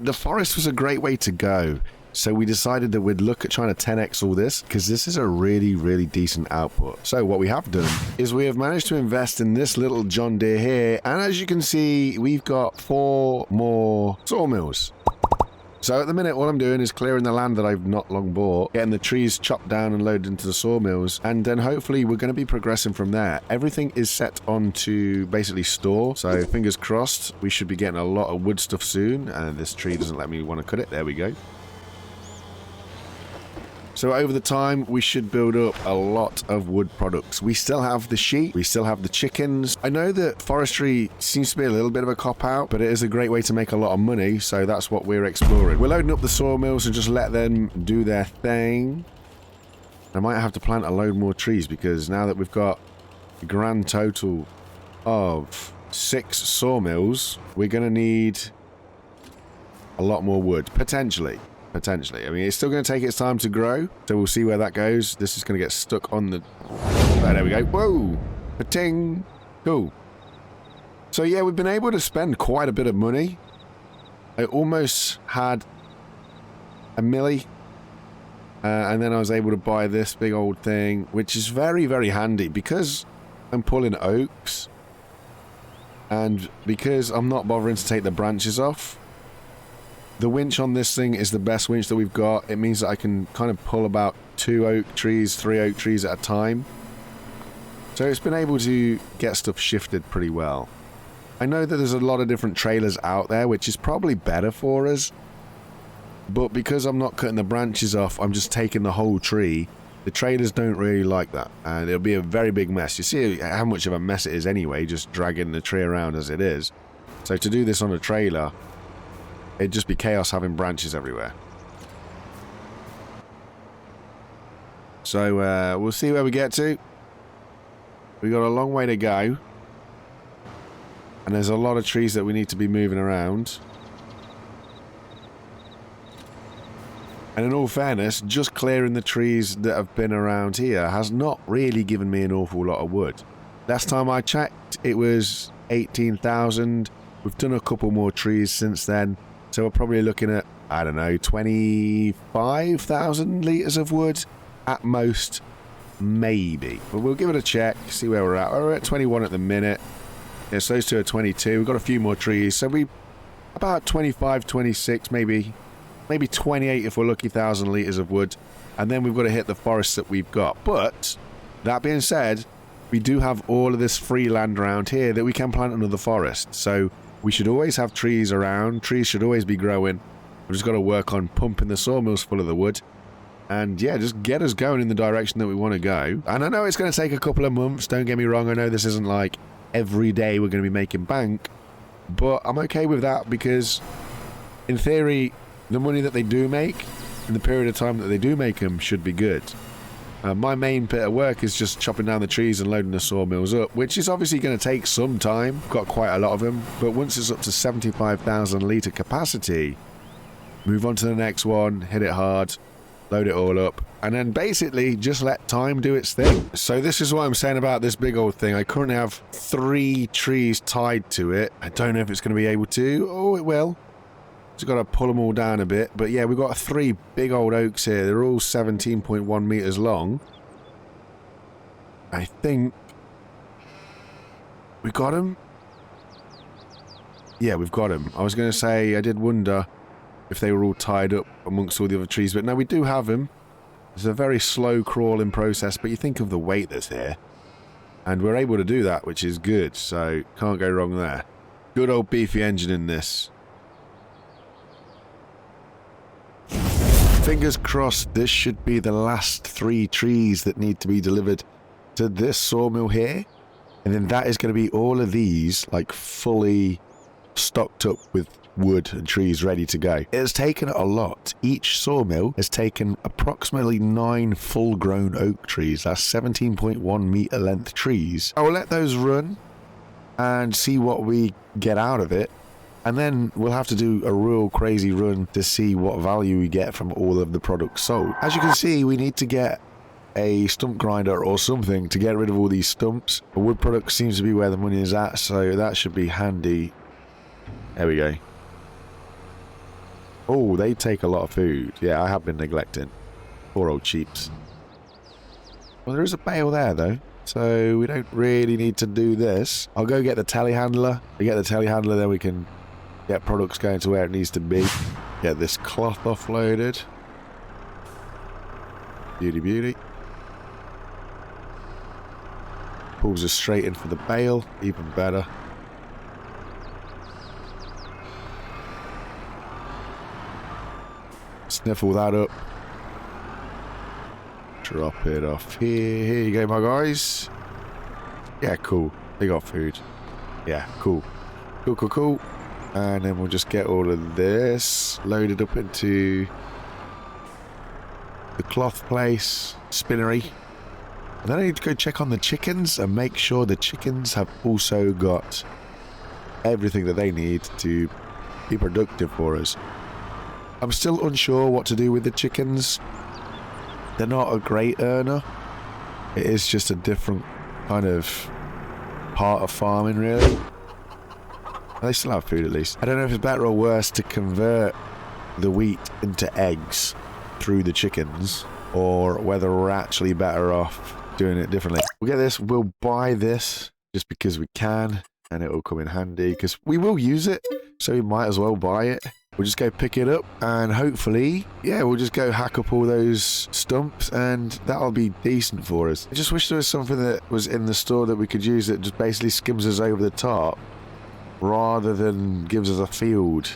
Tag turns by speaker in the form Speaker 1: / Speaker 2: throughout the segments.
Speaker 1: the forest was a great way to go. So we decided that we'd look at trying to 10x all this, because this is a really, really decent output. So what we have done is we have managed to invest in this little John Deere here. And as you can see, we've got 4 more sawmills. So at the minute, all I'm doing is clearing the land that I've not long bought, getting the trees chopped down and loaded into the sawmills, and then hopefully we're going to be progressing from there. Everything is set on to basically store, so fingers crossed, we should be getting a lot of wood stuff soon, and this tree doesn't let me want to cut it. There we go. So over the time, we should build up a lot of wood products. We still have the sheep, we still have the chickens. I know that forestry seems to be a little bit of a cop-out, but it is a great way to make a lot of money, so that's what we're exploring. We're loading up the sawmills and just let them do their thing. I might have to plant a load more trees, because now that we've got a grand total of 6 sawmills, we're going to need a lot more wood, potentially. I mean, it's still going to take its time to grow, so we'll see where that goes. This is going to get stuck on the... Oh, there we go. Whoa! Pa-ting! Cool. So yeah, we've been able to spend quite a bit of money. I almost had a milli, and then I was able to buy this big old thing, which is very, very handy, because I'm pulling oaks, and because I'm not bothering to take the branches off. The winch on this thing is the best winch that we've got. It means that I can kind of pull about 2 oak trees, 3 oak trees at a time. So it's been able to get stuff shifted pretty well. I know that there's a lot of different trailers out there, which is probably better for us. But because I'm not cutting the branches off, I'm just taking the whole tree. The trailers don't really like that, and it'll be a very big mess. You see how much of a mess it is anyway, just dragging the tree around as it is. So to do this on a trailer, it'd just be chaos having branches everywhere. So we'll see where we get to. We got a long way to go, and there's a lot of trees that we need to be moving around. And in all fairness, just clearing the trees that have been around here has not really given me an awful lot of wood. Last time I checked, it was 18,000. We've done a couple more trees since then. So we're probably looking at, I don't know, 25,000 litres of wood at most, maybe. But we'll give it a check, see where we're at. We're at 21 at the minute. Yes, those two are 22. We've got a few more trees. So we about 25, 26, maybe 28 if we're lucky, 1,000 litres of wood. And then we've got to hit the forest that we've got. But that being said, we do have all of this free land around here that we can plant another forest. So we should always have trees around. Trees should always be growing. We've just got to work on pumping the sawmills full of the wood. And yeah, just get us going in the direction that we want to go. And I know it's going to take a couple of months. Don't get me wrong. I know this isn't like every day we're going to be making bank. But I'm okay with that, because in theory, the money that they do make in the period of time that they do make them should be good. My main bit of work is just chopping down the trees and loading the sawmills up, which is obviously going to take some time. Got quite a lot of them, but once it's up to 75,000 litre capacity, move on to the next one, hit it hard, load it all up, and then basically just let time do its thing. So this is what I'm saying about this big old thing. I currently have 3 trees tied to it. I don't know if it's going to be able to. Oh, it will. Just got to pull them all down a bit. But yeah, we've got 3 big old oaks here. They're all 17.1 meters long. I think we got them. Yeah, we've got them. I was going to say, I did wonder if they were all tied up amongst all the other trees, but no, we do have them. It's a very slow crawling process, but you think of the weight that's here. And we're able to do that, which is good, so can't go wrong there. Good old beefy engine in this. Fingers crossed, this should be the last 3 trees that need to be delivered to this sawmill here. And then that is going to be all of these, like, fully stocked up with wood and trees ready to go. It has taken a lot. Each sawmill has taken approximately 9 full-grown oak trees. That's 17.1 meter length trees. I will let those run and see what we get out of it. And then we'll have to do a real crazy run to see what value we get from all of the products sold. As you can see, we need to get a stump grinder or something to get rid of all these stumps. The wood product seems to be where the money is at, so that should be handy. There we go. Oh, they take a lot of food. Yeah, I have been neglecting. Poor old cheeps. Well, there is a bale there, though. So we don't really need to do this. I'll go get the telehandler. We get the telehandler, then we can get products going to where it needs to be. Get this cloth offloaded. Beauty, beauty. Pulls us straight in for the bale. Even better. Sniffle that up. Drop it off here. Here you go, my guys. Yeah, cool. They got food. Yeah, cool. Cool, cool, cool. And then we'll just get all of this loaded up into the cloth place, spinnery. And then I need to go check on the chickens and make sure the chickens have also got everything that they need to be productive for us. I'm still unsure what to do with the chickens. They're not a great earner. It is just a different kind of part of farming, really. They still have food, at least. I don't know if it's better or worse to convert the wheat into eggs through the chickens, or whether we're actually better off doing it differently. We'll get this. We'll buy this just because we can, and it will come in handy because we will use it, so we might as well buy it. We'll just go pick it up and hopefully, yeah, we'll just go hack up all those stumps and that'll be decent for us. I just wish there was something that was in the store that we could use that just basically skims us over the top rather than gives us a field.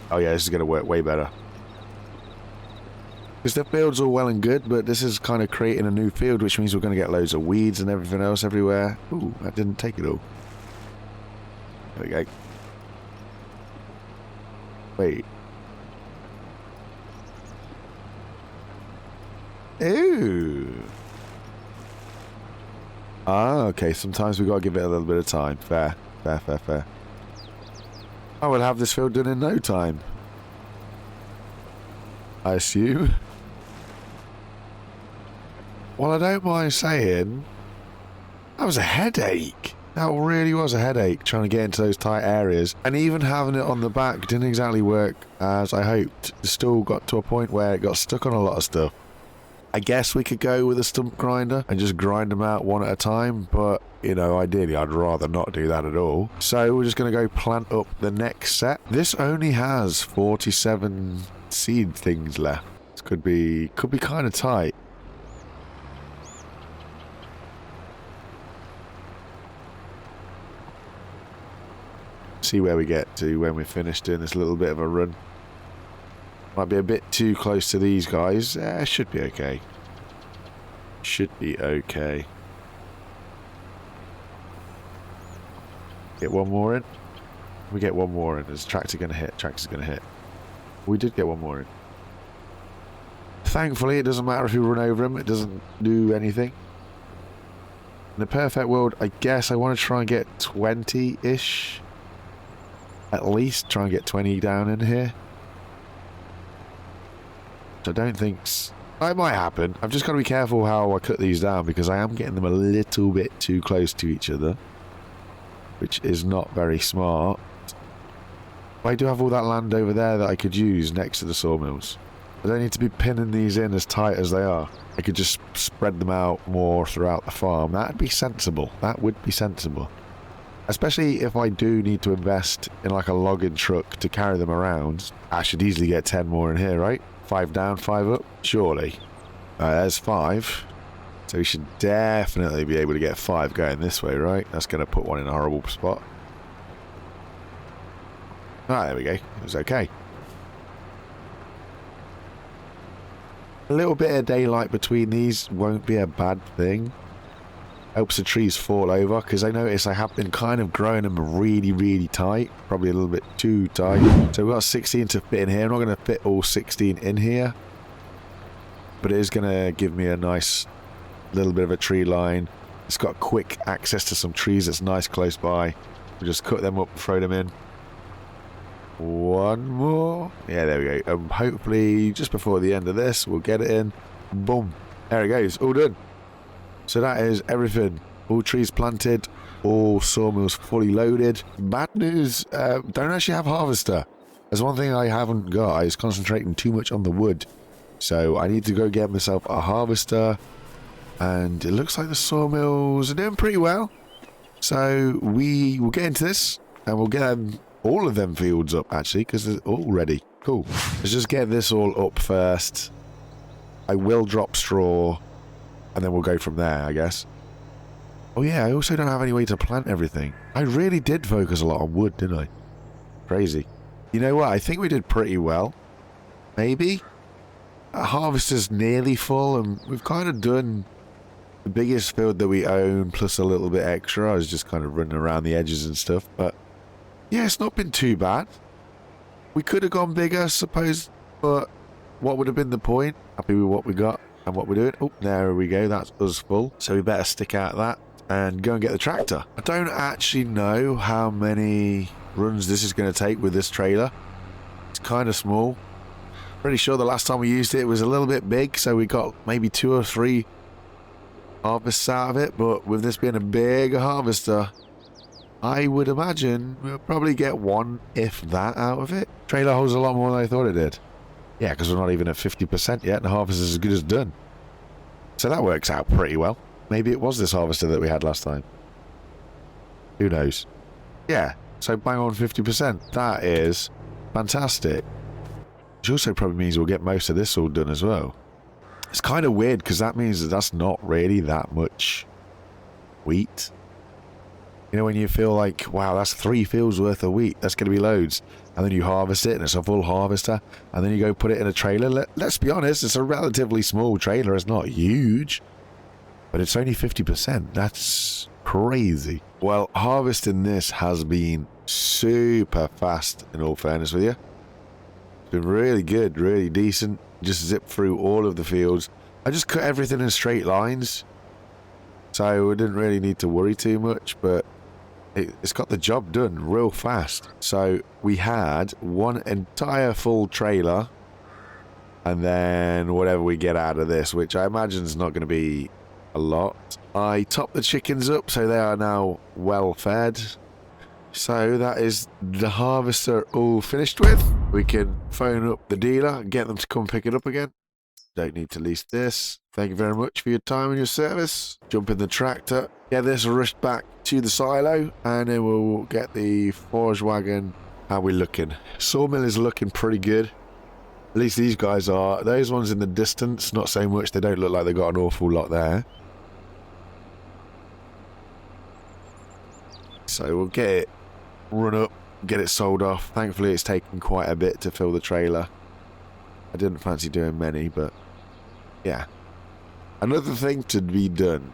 Speaker 1: Oh yeah, this is going to work way better. Because the field's all well and good, but this is kind of creating a new field, which means we're going to get loads of weeds and everything else everywhere. Ooh, that didn't take it all. There we go. Wait. Ooh. Ah, okay. Sometimes we gotta give it a little bit of time. Fair. Fair, fair, fair. I will have this field done in no time. I assume. Well, I don't mind saying, that was a headache. That really was a headache, trying to get into those tight areas. And even having it on the back didn't exactly work as I hoped. It still got to a point where it got stuck on a lot of stuff. I guess we could go with a stump grinder and just grind them out one at a time, but, you know, ideally I'd rather not do that at all. So we're just going to go plant up the next set. This only has 47 seed things left. This could be kind of tight. See where we get to when we're finished doing this little bit of a run. Might be a bit too close to these guys. Should be okay. Should be okay. Get one more in. We get one more in. Is tractor going to hit? Tractor's going to hit. We did get one more in. Thankfully, it doesn't matter if you run over him. It doesn't do anything. In the perfect world, I guess I want to try and get 20-ish. At least try and get 20 down in here. Which I don't think... It might happen. I've just got to be careful how I cut these down because I am getting them a little bit too close to each other. Which is not very smart. But I do have all that land over there that I could use next to the sawmills. I don't need to be pinning these in as tight as they are. I could just spread them out more throughout the farm. That'd be sensible. That would be sensible. Especially if I do need to invest in like a logging truck to carry them around. I should easily get 10 more in here, right? 5 down, 5 up, surely. There's 5. So we should definitely be able to get 5 going this way, right? That's going to put one in a horrible spot. Ah, there we go. It was okay. A little bit of daylight between these won't be a bad thing. Helps the trees fall over, because I notice I have been kind of growing them really, really tight. Probably a little bit too tight. So we've got 16 to fit in here. I'm not going to fit all 16 in here. But it is going to give me a nice little bit of a tree line. It's got quick access to some trees that's nice close by. We'll just cut them up and throw them in. One more. Yeah, there we go. Hopefully, just before the end of this, we'll get it in. Boom. There it goes. All done. So that is everything. All trees planted, all sawmills fully loaded. Bad news, don't actually have harvester. There's one thing I haven't got. I was concentrating too much on the wood. So I need to go get myself a harvester. And it looks like the sawmills are doing pretty well. So we will get into this. And we'll get all of them fields up, actually. Because they're all ready. Cool. Let's just get this all up first. I will drop straw. And then we'll go from there, I guess. Oh yeah, I also don't have any way to plant everything. I really did focus a lot on wood, didn't I? Crazy. You know what? I think we did pretty well. Maybe? Our harvester's nearly full, and we've kind of done the biggest field that we own, plus a little bit extra. I was just kind of running around the edges and stuff, but yeah, it's not been too bad. We could have gone bigger, I suppose, but what would have been the point? Happy with what we got and what we're doing. Oh, there we go. That's us full. So we better stick out that and go and get the tractor. I don't actually know how many runs this is going to take with this trailer. It's kind of small. Pretty sure the last time we used it was a little bit big, so we got maybe 2 or 3 harvests out of it, but with this being a bigger harvester, I would imagine we'll probably get 1, if that, out of it. Trailer holds a lot more than I thought it did. Yeah, because we're not even at 50% yet, and the harvest is as good as done. So that works out pretty well. Maybe it was this harvester that we had last time. Who knows? Yeah, so bang on 50%. That is fantastic. Which also probably means we'll get most of this all done as well. It's kind of weird because that means that that's not really that much wheat. You know, when you feel like, wow, that's 3 fields worth of wheat. That's going to be loads. And then you harvest it and it's a full harvester. And then you go put it in a trailer. Let's be honest, it's a relatively small trailer. It's not huge. But it's only 50%. That's crazy. Well, harvesting this has been super fast, in all fairness with you. It's been really good, really decent. Just zip through all of the fields. I just cut everything in straight lines. So we didn't really need to worry too much, but it's got the job done real fast. So we had 1 entire full trailer. And then whatever we get out of this, which I imagine is not going to be a lot. I topped the chickens up so they are now well fed. So that is the harvester all finished with. We can phone up the dealer, get them to come pick it up again. Don't need to lease this. Thank you very much for your time and your service. Jump in the tractor, get this rushed back to the silo, and then we'll get the forage wagon. How are we looking? Sawmill is looking pretty good. At least these guys are. Those ones in the distance, not so much. They don't look like they've got an awful lot there. So we'll get it run up, get it sold off. Thankfully it's taken quite a bit to fill the trailer. I didn't fancy doing many, but yeah. Another thing to be done.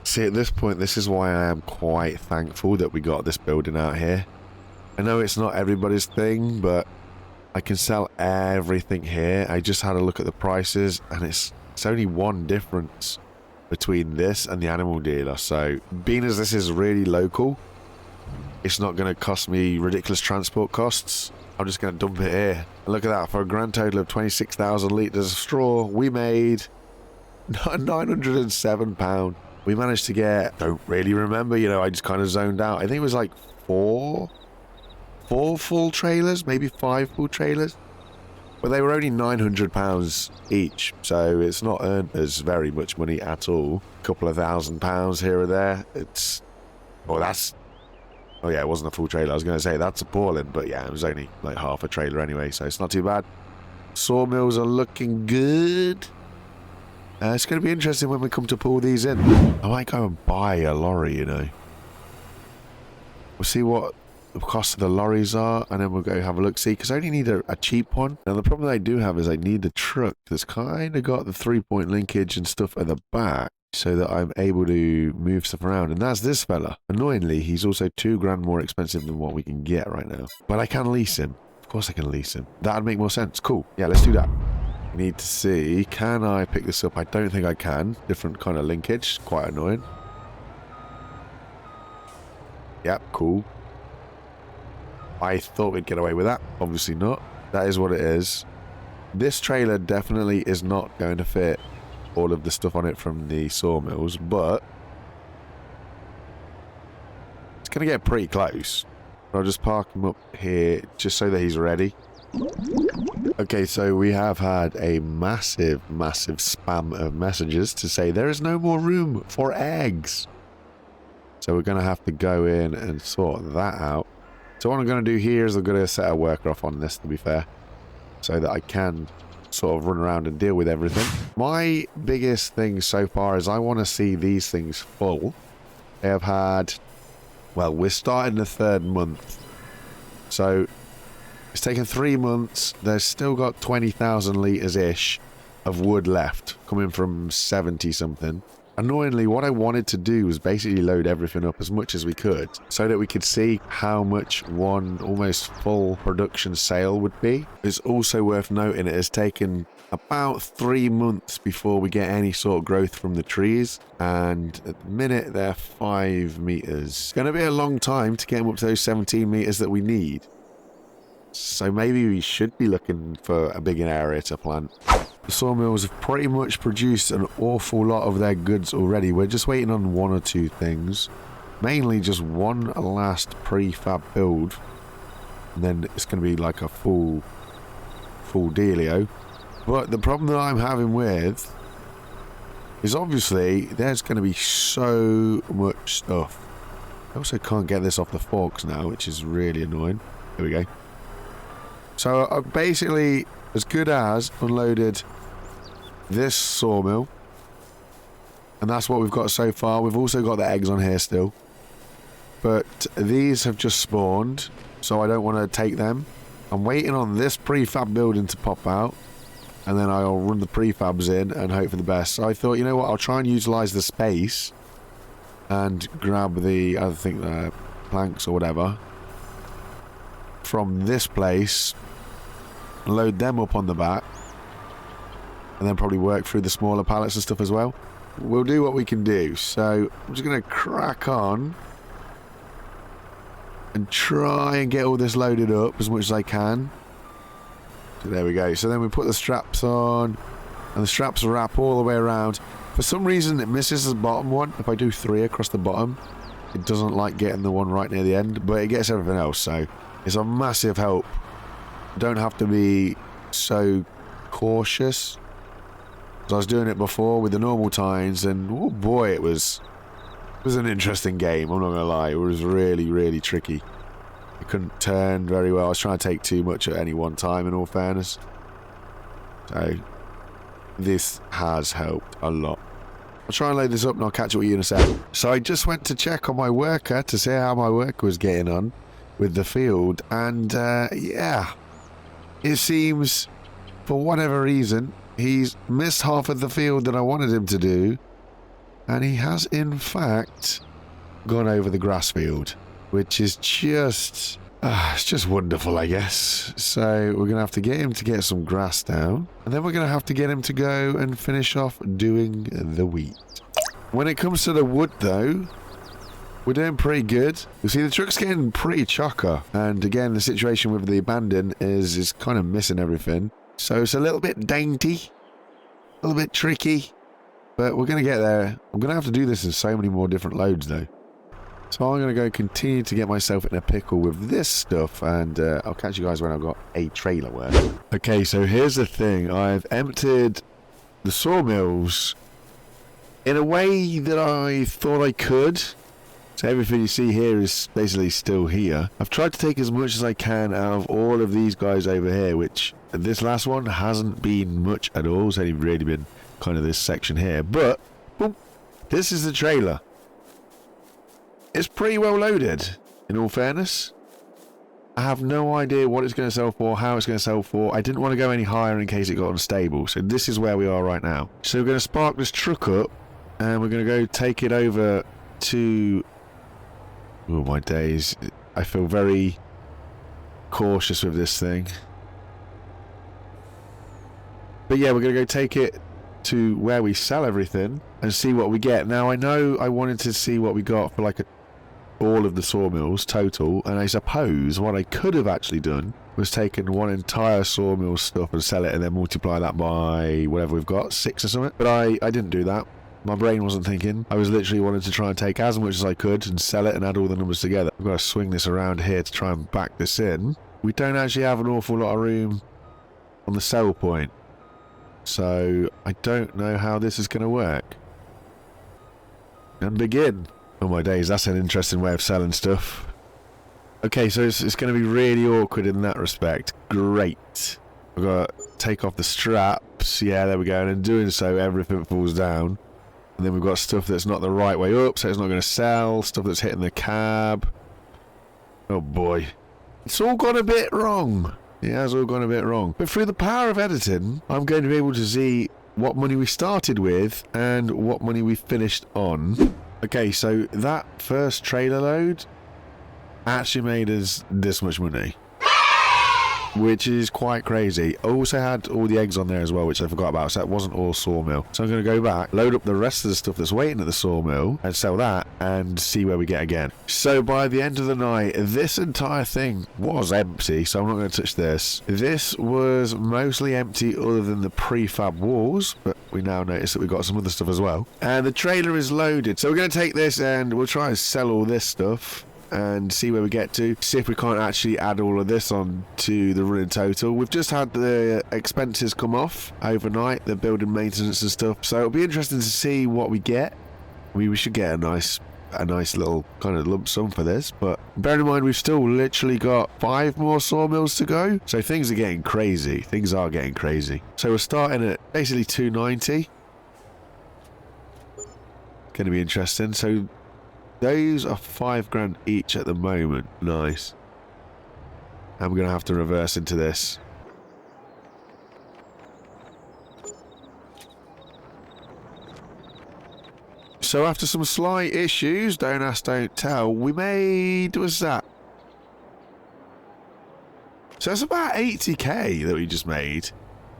Speaker 1: See, at this point, this is why I am quite thankful that we got this building out here. I know it's not everybody's thing, but I can sell everything here. I just had a look at the prices, and it's only 1 difference between this and the animal dealer. So being as this is really local, it's not going to cost me ridiculous transport costs. I'm just going to dump it here. And look at that, for a grand total of 26,000 litres of straw, we made £907. We managed to get, don't really remember, you know, I just kind of zoned out. I think it was like 4 full trailers, maybe 5 full trailers. But they were only £900 each, so it's not earned us very much money at all. A couple of £1,000 here or there. It's, oh, that's, oh yeah, it wasn't a full trailer. I was going to say that's appalling, but yeah, it was only like half a trailer anyway, so it's not too bad. Sawmills are looking good. It's going to be interesting when we come to pull these in. I might go and buy a lorry, you know. We'll see what the cost of the lorries are, and then we'll go have a look. See, because I only need a cheap one. Now, the problem I do have is I need a truck that's kind of got the 3-point linkage and stuff at the back so that I'm able to move stuff around. And that's this fella. Annoyingly, he's also £2 grand more expensive than what we can get right now. But I can lease him. Of course I can lease him. That'd make more sense. Cool. Yeah, let's do that. We need to see, can I pick this up? I don't think I can. Different kind of linkage. Quite annoying. Yep, cool. I thought we'd get away with that. Obviously not. That is what it is. This trailer definitely is not going to fit all of the stuff on it from the sawmills, but it's going to get pretty close. I'll just park him up here just so that he's ready. Okay, so we have had a massive spam of messages to say there is no more room for eggs. So we're going to have to go in and sort that out. So what I'm going to do here is I'm going to set a worker off on this, to be fair, so that I can sort of run around and deal with everything. My biggest thing so far is I want to see these things full. They have had, well, we're starting the 3rd month. So it's taken 3 months. There's still got 20,000 litres-ish of wood left, coming from 70 something. Annoyingly, what I wanted to do was basically load everything up as much as we could so that we could see how much one almost full production sale would be. It's also worth noting it has taken about 3 months before we get any sort of growth from the trees, and at the minute they're 5 meters. It's going to be a long time to get them up to those 17 meters that we need. So maybe we should be looking for a bigger area to plant. The sawmills have pretty much produced an awful lot of their goods already. We're just waiting on 1 or 2 things. Mainly just one last prefab build. And then it's going to be like a full dealio. But the problem that I'm having with is obviously there's going to be so much stuff. I also can't get this off the forks now, which is really annoying. Here we go. So I basically, as good as unloaded this sawmill, and that's what we've got so far. We've also got the eggs on here still, but these have just spawned, so I don't want to take them. I'm waiting on this prefab building to pop out, and then I'll run the prefabs in and hope for the best. So I thought, you know what, I'll try and utilize the space and grab the, I think the planks or whatever from this place, load them up on the back, and then probably work through the smaller pallets and stuff as well. We'll do what we can do. So I'm just going to crack on and try and get all this loaded up as much as I can. So there we go. So then we put the straps on, and the straps wrap all the way around. For some reason it misses the bottom one. If I do 3 across the bottom, it doesn't like getting the one right near the end, but it gets everything else, so it's a massive help. Don't have to be so cautious. I was doing it before with the normal tines, and oh boy, it was an interesting game. I'm not gonna lie, it was really tricky. I couldn't turn very well. I was trying to take too much at any one time, in all fairness. So this has helped a lot. I'll try and load this up and I'll catch up with you in a sec. So I just went to check on my worker to see how my worker was getting on with the field, and yeah, it seems for whatever reason he's missed half of the field that I wanted him to do, and he has in fact gone over the grass field, which is just it's just wonderful, I guess. So we're gonna have to get him to get some grass down, and then we're gonna have to get him to go and finish off doing the wheat. When it comes to the wood though, we're doing pretty good. You see, the truck's getting pretty chocker, and again, the situation with the abandon is kind of missing everything. So it's a little bit dainty, a little bit tricky, but we're going to get there. I'm going to have to do this in so many more different loads though. So I'm going to go continue to get myself in a pickle with this stuff, and I'll catch you guys when I've got a trailer work. Okay, so here's the thing. I've emptied the sawmills in a way that I thought I could. So everything you see here is basically still here. I've tried to take as much as I can out of all of these guys over here, which this last one hasn't been much at all. It's only really been kind of this section here. But boom, this is the trailer. It's pretty well loaded, in all fairness. I have no idea what it's going to sell for, how it's going to sell for. I didn't want to go any higher in case it got unstable. So this is where we are right now. So we're going to spark this truck up, and we're going to go take it over to... Oh my days, I feel very cautious with this thing. But yeah, we're going to go take it to where we sell everything and see what we get. Now, I know I wanted to see what we got for like all of the sawmills total, and I suppose what I could have actually done was taken one entire sawmill stuff and sell it and then multiply that by whatever we've got, 6 or something. But I didn't do that. My brain wasn't thinking. I was literally wanting to try and take as much as I could and sell it and add all the numbers together. I've got to swing this around here to try and back this in. We don't actually have an awful lot of room on the sell point. So I don't know how this is going to work. And begin. Oh my days, that's an interesting way of selling stuff. Okay, so it's going to be really awkward in that respect. Great. I've got to take off the straps. Yeah, there we go. And in doing so, everything falls down. And then we've got stuff that's not the right way up, so it's not going to sell. Stuff that's hitting the cab. Oh boy. It's all gone a bit wrong. It has all gone a bit wrong. But through the power of editing, I'm going to be able to see what money we started with and what money we finished on. Okay, so that first trailer load actually made us this much money, which is quite crazy. I also had all the eggs on there as well, which I forgot about, so that wasn't all sawmill. So I'm going to go back, load up the rest of the stuff that's waiting at the sawmill and sell that and see where we get again. So by the end of the night, this entire thing was empty, so I'm not going to touch this. This was mostly empty other than the prefab walls, but we now notice that we've got some other stuff as well. And the trailer is loaded, so we're going to take this and we'll try and sell all this stuff and see where we get to. See if we can't actually add all of this on to the running total. We've just had the expenses come off overnight, the building maintenance and stuff, so it'll be interesting to see what we get. We should get a nice little kind of lump sum for this, but bear in mind we've still literally got 5 more sawmills to go, so things are getting crazy. Things are getting crazy. So we're starting at basically 290. Going to be interesting. So those are 5 grand each at the moment. Nice. And we're going to have to reverse into this. So after some slight issues, don't ask, don't tell, we made, what's that? So that's about 80k that we just made.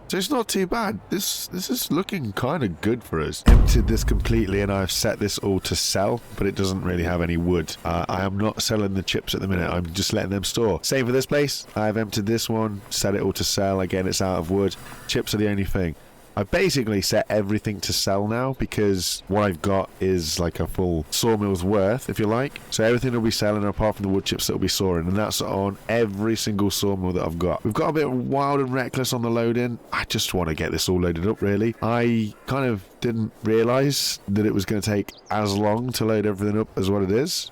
Speaker 1: So it's not too bad. This is looking kind of good for us. Emptied this completely and I've set this all to sell, but it doesn't really have any wood. I am not selling the chips at the minute. I'm just letting them store. Same for this place. I've emptied this one, set it all to sell. Again, it's out of wood. Chips are the only thing. I've basically set everything to sell now because what I've got is like a full sawmill's worth, if you like. So everything will be selling apart from the wood chips that will be sawing, and that's on every single sawmill that I've got. We've got a bit wild and reckless on the loading. I just want to get this all loaded up, really. I kind of didn't realise that it was going to take as long to load everything up as what it is.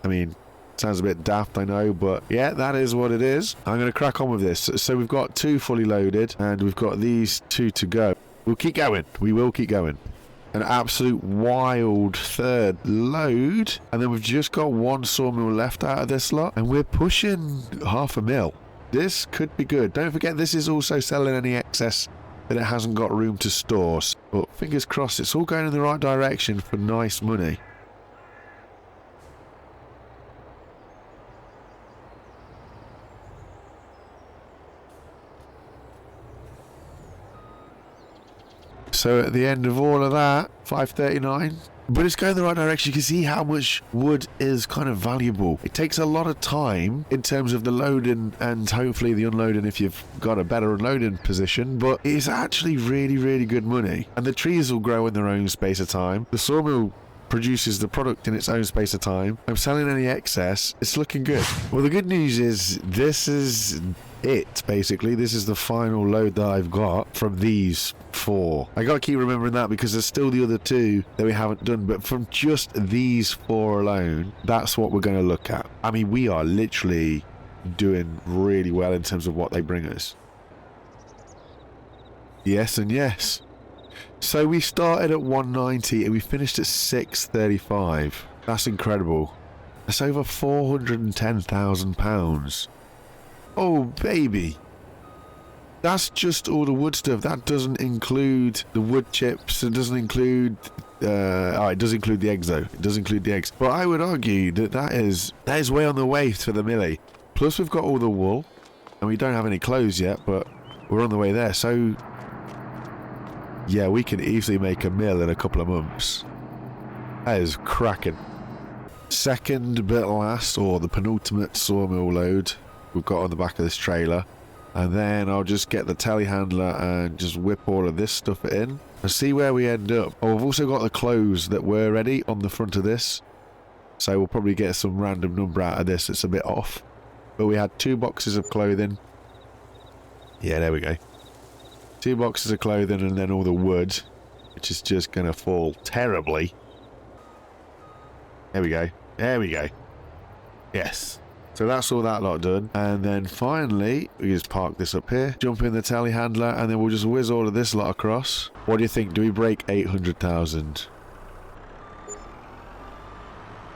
Speaker 1: I mean, sounds a bit daft, I know, but yeah, that is what it is. I'm going to crack on with this. So we've got 2 fully loaded, and we've got these 2 to go. We'll keep going. We will keep going. An absolute wild third load, and then we've just got 1 sawmill left out of this lot, and we're pushing 500,000. This could be good. Don't forget, this is also selling any excess that it hasn't got room to store. But fingers crossed, it's all going in the right direction for nice money. So at the end of all of that, 539. But it's going in the right direction. You can see how much wood is kind of valuable. It takes a lot of time in terms of the loading and hopefully the unloading if you've got a better unloading position. But it's actually really, really good money. And the trees will grow in their own space of time. The sawmill produces the product in its own space of time. I'm selling any excess. It's looking good. Well, the good news is this is it, basically. This is the final load that I've got from these 4. I gotta keep remembering that because there's still the other 2 that we haven't done, but from just these 4 alone, that's what we're going to look at. I mean, we are literally doing really well in terms of what they bring us. Yes and yes. So we started at 190 and we finished at 635. That's incredible. That's over £410,000. Oh, baby. That's just all the wood stuff. That doesn't include the wood chips. It doesn't include... it does include the eggs, though. It does include the eggs. But I would argue that that is way on the way for the millie. Plus, we've got all the wool. And we don't have any clothes yet, but we're on the way there. So, yeah, we can easily make a mill in a couple of months. That is cracking. Second but last, or the penultimate sawmill load we've got on the back of this trailer, and then I'll just get the telehandler and just whip all of this stuff in, and see where we end up. Oh, we've also got the clothes that were ready on the front of this. So we'll probably get some random number out of this. It's a bit off. But we had 2 boxes of clothing. Yeah, there we go. 2 boxes of clothing and then all the wood, which is just going to fall terribly. There we go. There we go. Yes. So that's all that lot done. And then finally, we just park this up here, jump in the telehandler, and then we'll just whiz all of this lot across. What do you think? Do we break 800,000?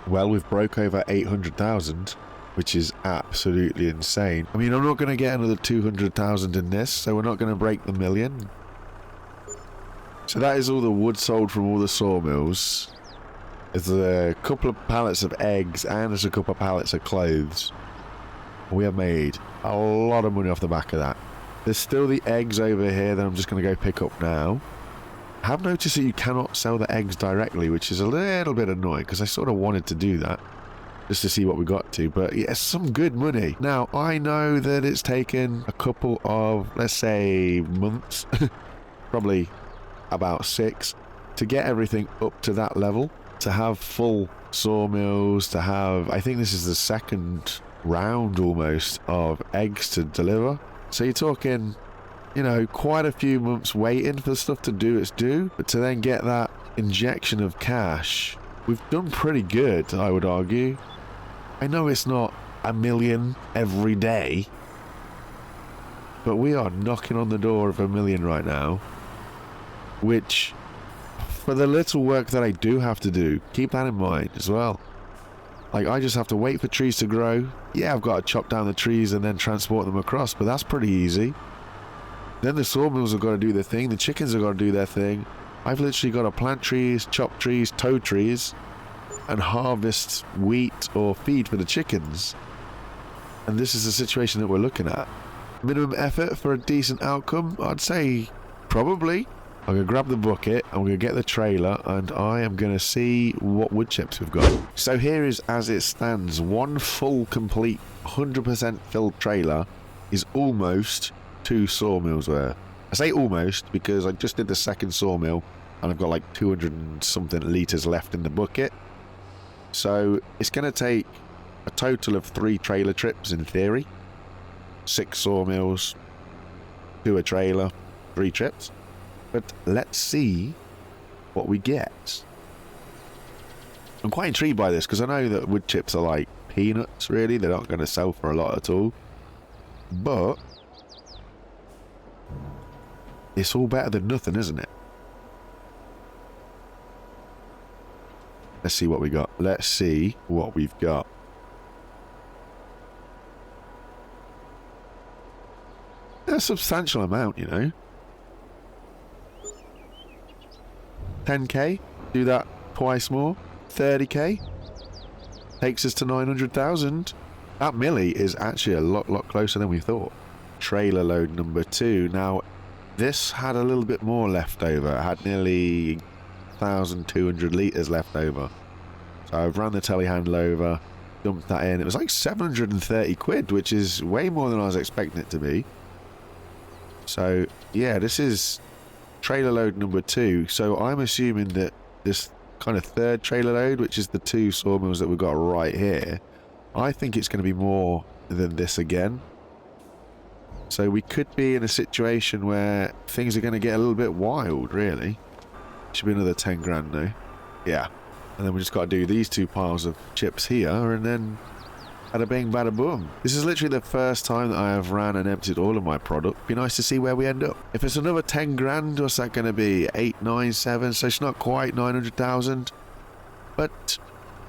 Speaker 1: Well, we've broke over 800,000, which is absolutely insane. I mean, I'm not going to get another 200,000 in this, so we're not going to break the million. So that is all the wood sold from all the sawmills. There's a couple of pallets of eggs and there's a couple of pallets of clothes. We have made a lot of money off the back of that. There's still the eggs over here that I'm just going to go pick up now. I have noticed that you cannot sell the eggs directly, which is a little bit annoying because I sort of wanted to do that just to see what we got to. But yeah, some good money. Now, I know that it's taken a couple of, let's say, months, probably about 6, to get everything up to that level. To have full sawmills, to have, I think this is the 2nd round almost of eggs to deliver. So you're talking, you know, quite a few months waiting for stuff to do its due, but to then get that injection of cash, we've done pretty good, I would argue. I know it's not a million every day, but we are knocking on the door of $1 million right now, which, for the little work that I do have to do, keep that in mind as well. Like, I just have to wait for trees to grow. Yeah, I've got to chop down the trees and then transport them across, but that's pretty easy. Then the sawmills have got to do their thing, the chickens have got to do their thing. I've literally got to plant trees, chop trees, tow trees, and harvest wheat or feed for the chickens. And this is the situation that we're looking at. Minimum effort for a decent outcome? I'd say probably. I'm going to grab the bucket, I'm going to get the trailer, and I am going to see what wood chips we've got. So here is as it stands. One full, complete, 100% filled trailer is almost 2 sawmills worth. I say almost because I just did the 2nd sawmill, and I've got like 200 and something litres left in the bucket. So it's going to take a total of 3 trailer trips in theory. 6 sawmills, 2 a trailer, 3 trips. But let's see what we get. I'm quite intrigued by this because I know that wood chips are like peanuts, really. They're not going to sell for a lot at all. But it's all better than nothing, isn't it? Let's see what we got. Let's see what we've got. A substantial amount, you know. 10k, do that twice more. 30k takes us to 900,000. That milli is actually a lot closer than we thought. Trailer load number 2. Now, this had a little bit more left over. It had nearly 1,200 litres left over. So I've ran the telehandler over, dumped that in. It was like 730 quid, which is way more than I was expecting it to be. So, yeah, this is trailer load number 2. So I'm assuming that this kind of 3rd trailer load, which is the 2 sawmills that we've got right here, I think it's going to be more than this again. So we could be in a situation where things are going to get a little bit wild, really. Should be another 10 grand now. Yeah. And then we just got to do these 2 piles of chips here, and then bada bing, bada boom. This is literally the first time that I have ran and emptied all of my product. Be nice to see where we end up. If it's another 10 grand, what's that going to be? 8, 9, 7. So it's not quite 900,000. But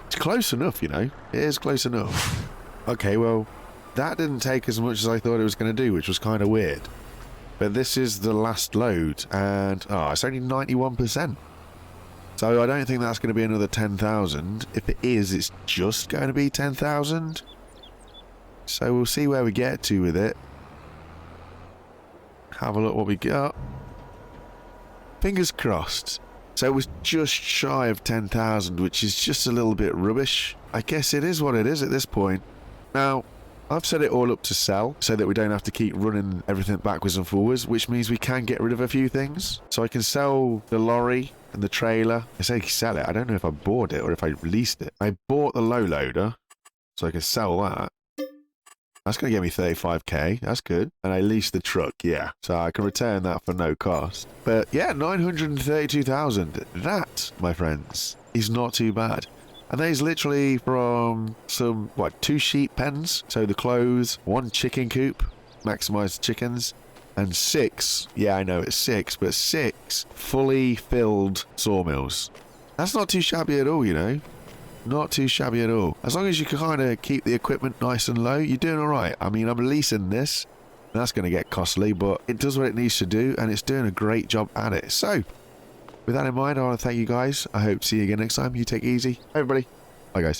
Speaker 1: it's close enough, you know. It is close enough. Okay, well, that didn't take as much as I thought it was going to do, which was kind of weird. But this is the last load, and it's only 91%. So I don't think that's going to be another 10,000. If it is, it's just going to be 10,000. So we'll see where we get to with it. Have a look what we got. Fingers crossed. So it was just shy of 10,000, which is just a little bit rubbish. I guess it is what it is at this point. Now, I've set it all up to sell so that we don't have to keep running everything backwards and forwards, which means we can get rid of a few things. So I can sell the lorry and the trailer. I say sell it. I don't know if I bought it or if I leased it. I bought the low loader, so I can sell that. That's going to get me 35k. That's good. And I leased the truck, yeah. So I can return that for no cost. But yeah, 932,000. That, my friends, is not too bad. And that is literally from some, 2 sheep pens. So the clothes, 1 chicken coop, maximize chickens, and 6, yeah, I know it's 6, but 6 fully filled sawmills. That's not too shabby at all, you know. Not too shabby at all. As long as you can kind of keep the equipment nice and low, you're doing all right. I mean, I'm leasing this. That's going to get costly, but it does what it needs to do, and it's doing a great job at it. So, with that in mind, I want to thank you guys. I hope to see you again next time. You take it easy. Hey, everybody. Bye, guys.